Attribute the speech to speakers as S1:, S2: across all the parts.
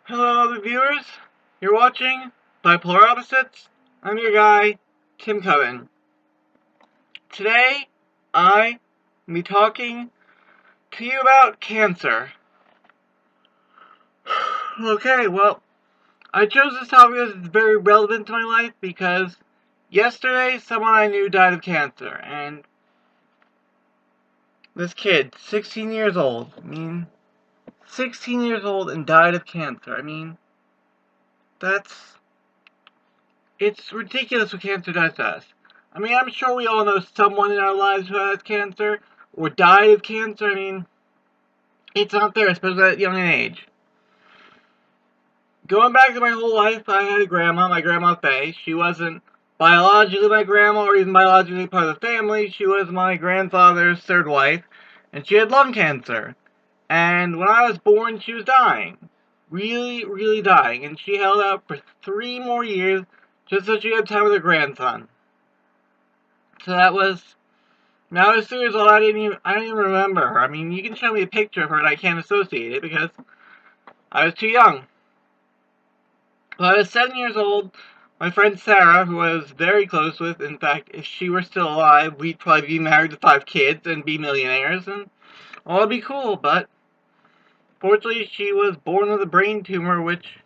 S1: Hello, other viewers. You're watching Bipolar Opposites. I'm your guy, Tim Coven. Today, I will be talking to you about cancer. Okay, well, I chose this topic because it's very relevant to my life because yesterday someone I knew died of cancer, and this kid, 16 years old, 16 years old and died of cancer. That's It's ridiculous what cancer does to us. I'm sure we all know someone in our lives who has cancer or died of cancer. It's not there, especially at a young age. Going back to my whole life, I had a grandma, my grandma Faye. She wasn't biologically my grandma or even biologically part of the family. She was my grandfather's third wife, and she had lung cancer. And when I was born, she was dying. Really, really dying. And she held out for 3 more years just so she had time with her grandson. So when I was 3 years old, I didn't even remember her. You can show me a picture of her and I can't associate it because I was too young. When I was 7 years old, my friend Sarah, who I was very close with, in fact, if she were still alive, we'd probably be married with 5 kids and be millionaires, and all would be cool, but fortunately she was born with a brain tumor which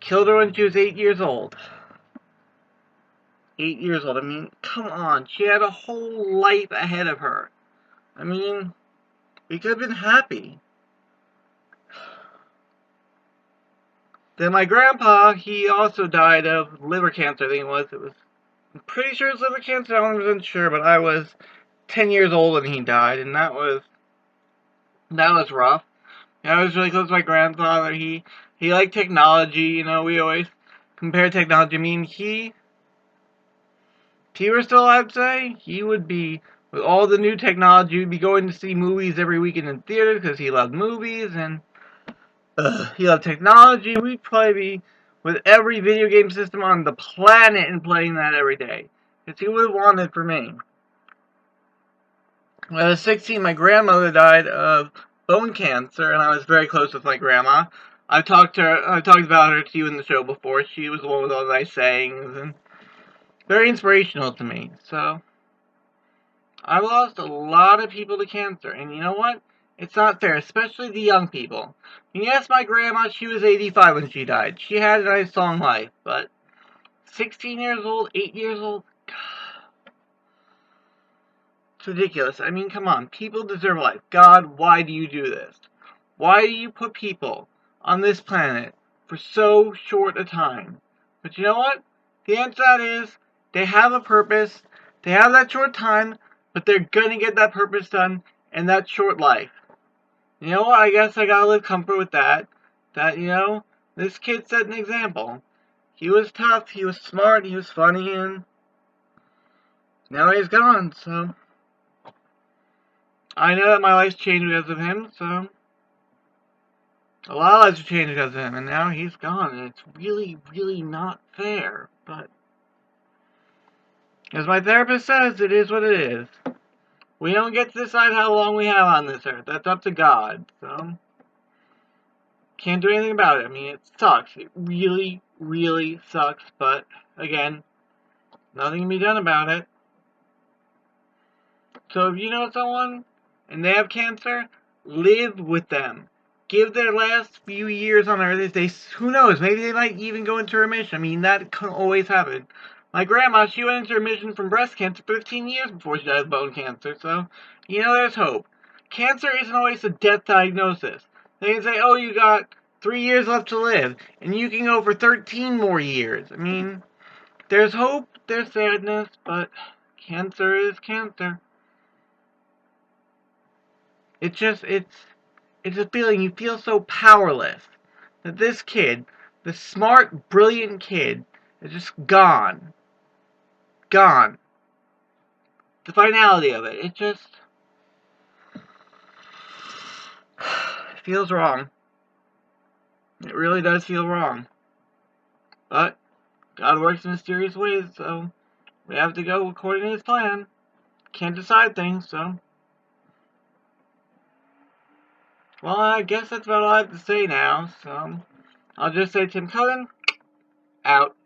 S1: killed her when she was 8 years old. 8 years old, come on, she had a whole life ahead of her. We could have been happy. Then my grandpa, he also died of liver cancer, I think it was. I'm pretty sure it was liver cancer, I wasn't sure, but I was 10 years old when he died, and that was rough. I was really close to my grandfather. He liked technology, we always compare technology. If he were still alive today, he would be, with all the new technology, he'd be going to see movies every weekend in theaters because he loved movies, and he loved technology. We'd probably be with every video game system on the planet and playing that every day. Because he would have wanted for me. When I was 16, my grandmother died of bone cancer, and I was very close with my grandma. I've talked about her to you in the show before. She was the one with all the nice sayings, and very inspirational to me. So, I've lost a lot of people to cancer, and you know what? It's not fair, especially the young people. Yes, my grandma, she was 85 when she died. She had a nice long life, but 16 years old, 8 years old, it's ridiculous. Come on, people deserve life. God, why do you do this? Why do you put people on this planet for so short a time? But you know what? The answer to that is, they have a purpose, they have that short time, but they're gonna get that purpose done in that short life. You know what? I guess I gotta live comfort with that. This kid set an example. He was tough, he was smart, he was funny, and now he's gone, so I know that my life's changed because of him, so a lot of lives have changed because of him, and now he's gone, and it's really, really not fair, but as my therapist says, it is what it is. We don't get to decide how long we have on this earth. That's up to God, so can't do anything about it. It sucks. It really, really sucks, but again, nothing can be done about it. So if you know someone and they have cancer, live with them. Give their last few years on earth, who knows, maybe they might even go into remission. That can always happen. My grandma, she went into remission from breast cancer 15 years before she died of bone cancer, so, there's hope. Cancer isn't always a death diagnosis. They can say, oh, you got 3 years left to live, and you can go for 13 more years. There's hope, there's sadness, but cancer is cancer. It's a feeling you feel so powerless that this kid, this smart, brilliant kid, is just gone. Gone. The finality of it, it feels wrong. It really does feel wrong. But God works in mysterious ways, so we have to go according to his plan. Can't decide things, so. Well, I guess that's about all I have to say now, so. I'll just say Tim Cullen, out.